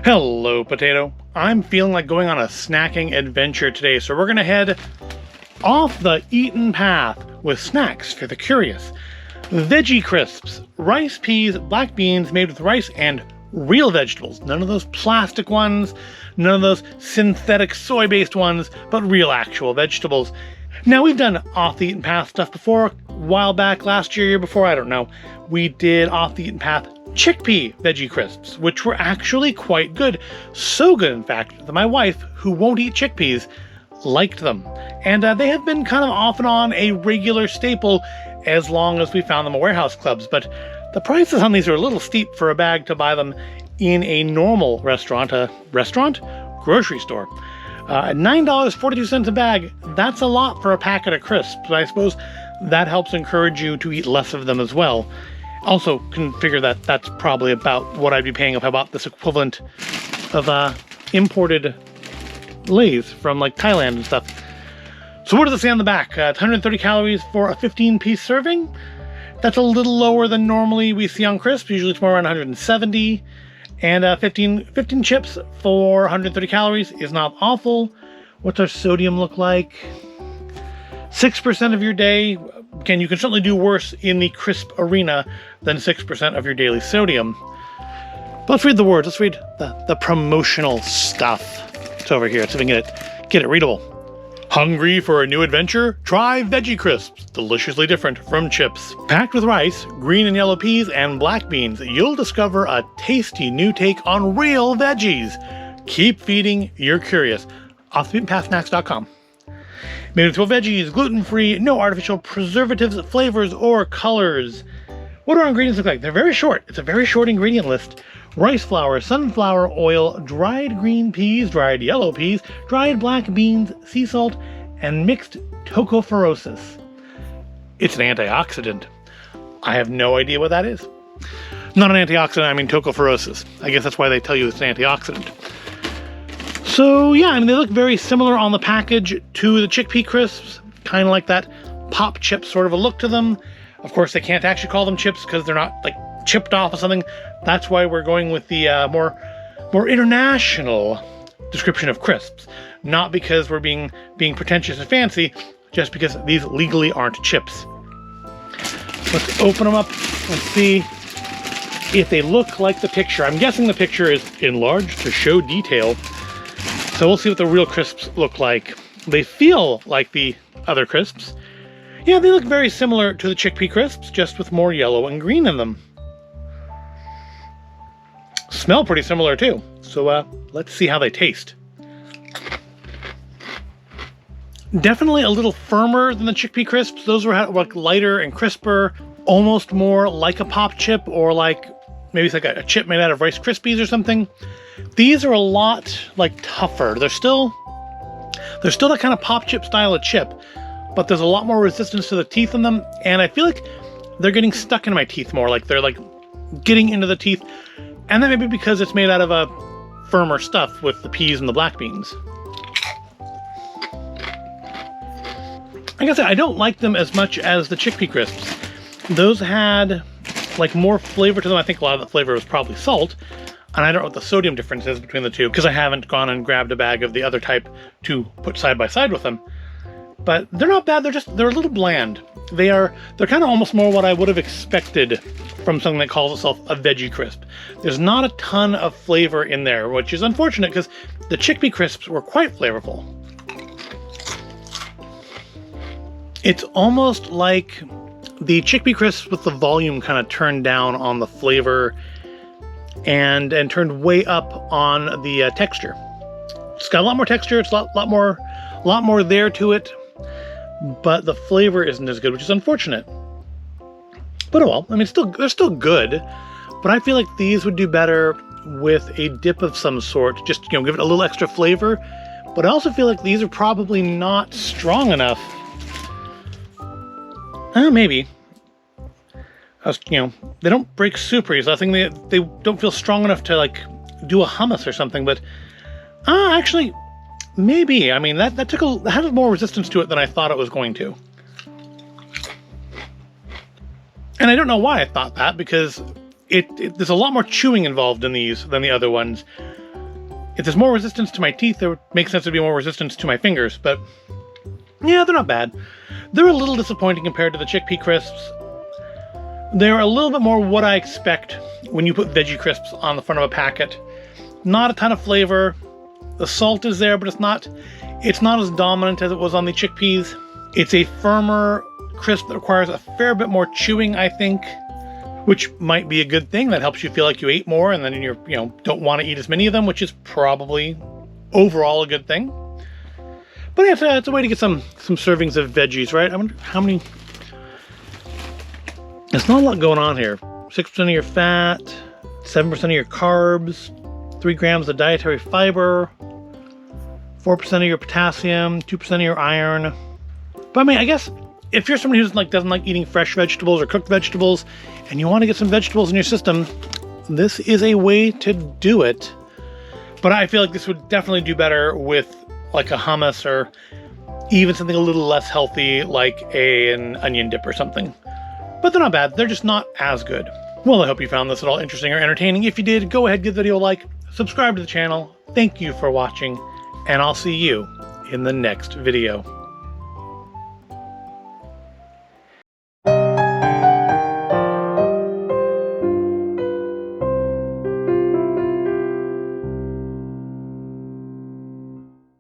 Hello, Potato. I'm feeling like going on a snacking adventure today, so we're gonna head off the eaten path with snacks for the curious. Veggie Crisps, rice, peas, black beans made with rice and real vegetables. None of those plastic ones, none of those synthetic soy-based ones, but real actual vegetables. Now, we've done off the eaten path stuff before, a while back, last year, year before, I don't know. We did off the eaten path Chickpea Veggie Crisps, which were actually quite good. So good, in fact, that my wife, who won't eat chickpeas, liked them. And they have been kind of off and on a regular staple as long as we found them at warehouse clubs. But the prices on these are a little steep for a bag to buy them in a normal restaurant. Grocery store. At $9.42 a bag, that's a lot for a packet of crisps. But I suppose that helps encourage you to eat less of them as well. Also, can figure that that's probably about what I'd be paying if I bought this equivalent of imported Lay's from like Thailand and stuff. So what does it say on the back? It's 130 calories for a 15-piece serving. That's a little lower than normally we see on crisps. Usually it's more around 170. And 15 chips for 130 calories is not awful. What's our sodium look like? 6% of your day. Again, you can certainly do worse in the crisp arena than 6% of your daily sodium. But let's read the words. Let's read the promotional stuff. It's over here, so we can get it readable. Hungry for a new adventure? Try Veggie Crisps, deliciously different from chips. Packed with rice, green and yellow peas, and black beans, you'll discover a tasty new take on real veggies. Keep feeding your curious. OffTheBeatenPathSnacks.com. Made with real veggies, gluten-free, no artificial preservatives, flavors, or colors. What do our ingredients look like? They're very short. It's a very short ingredient list. Rice flour, sunflower oil, dried green peas, dried yellow peas, dried black beans, sea salt, and mixed tocopherosis. It's an antioxidant. I have no idea what that is. Not an antioxidant, I mean tocopherosis. I guess that's why they tell you it's an antioxidant. So yeah, I mean, they look very similar on the package to the Chickpea Crisps. Kind of like that pop chip sort of a look to them. Of course, they can't actually call them chips because they're not like chipped off of something. That's why we're going with the more international description of crisps. Not because we're being pretentious and fancy, just because these legally aren't chips. Let's open them up and see if they look like the picture. I'm guessing the picture is enlarged to show detail. So we'll see what the real crisps look like. They feel like the other crisps. Yeah, they look very similar to the Chickpea Crisps, just with more yellow and green in them. Smell pretty similar too. So let's see how they taste. Definitely a little firmer than the Chickpea Crisps. Those were like lighter and crisper, almost more like a pop chip, or like maybe it's like a chip made out of Rice Krispies or something. These are a lot like tougher. They're still that kind of pop chip style of chip, but there's a lot more resistance to the teeth in them, and I feel like they're getting stuck in my teeth more. Like they're like getting into the teeth, and that may be because it's made out of a firmer stuff with the peas and the black beans. Like I said, I don't like them as much as the Chickpea Crisps. Those had like more flavor to them. I think a lot of the flavor was probably salt. And I don't know what the sodium difference is between the two, because I haven't gone and grabbed a bag of the other type to put side by side with them. But they're not bad, they're a little bland. They're kind of almost more what I would have expected from something that calls itself a veggie crisp. There's not a ton of flavor in there, which is unfortunate because the Chickpea Crisps were quite flavorful. It's almost like the Chickpea Crisps with the volume kind of turned down on the flavor and turned way up on the texture. It's got a lot more texture. It's a lot more there to it, but the flavor isn't as good, which is unfortunate. But oh well. I mean, they're still good, but I feel like these would do better with a dip of some sort. Just give it a little extra flavor. But I also feel like these are probably not strong enough. Maybe. They don't break super easily. I think they don't feel strong enough to like do a hummus or something, but actually maybe. I mean, that had more resistance to it than I thought it was going to. And I don't know why I thought that, because there's a lot more chewing involved in these than the other ones. If there's more resistance to my teeth, there would make sense to be more resistance to my fingers, but yeah, they're not bad. They're a little disappointing compared to the Chickpea Crisps. They're a little bit more what I expect when you put Veggie Crisps on the front of a packet. Not a ton of flavor. The salt is there, but it's not as dominant as it was on the chickpeas. It's a firmer crisp that requires a fair bit more chewing, I think, which might be a good thing. That helps you feel like you ate more, and then you don't want to eat as many of them, which is probably overall a good thing. But yeah, it's a way to get some servings of veggies, right? I wonder how many. There's not a lot going on here. 6% of your fat, 7% of your carbs, 3 grams of dietary fiber, 4% of your potassium, 2% of your iron. But I mean, I guess if you're somebody who doesn't like eating fresh vegetables or cooked vegetables, and you want to get some vegetables in your system, this is a way to do it. But I feel like this would definitely do better with like a hummus or even something a little less healthy like an onion dip or something. But they're not bad. They're just not as good. Well, I hope you found this at all interesting or entertaining. If you did, go ahead, give the video a like, subscribe to the channel. Thank you for watching, and I'll see you in the next video.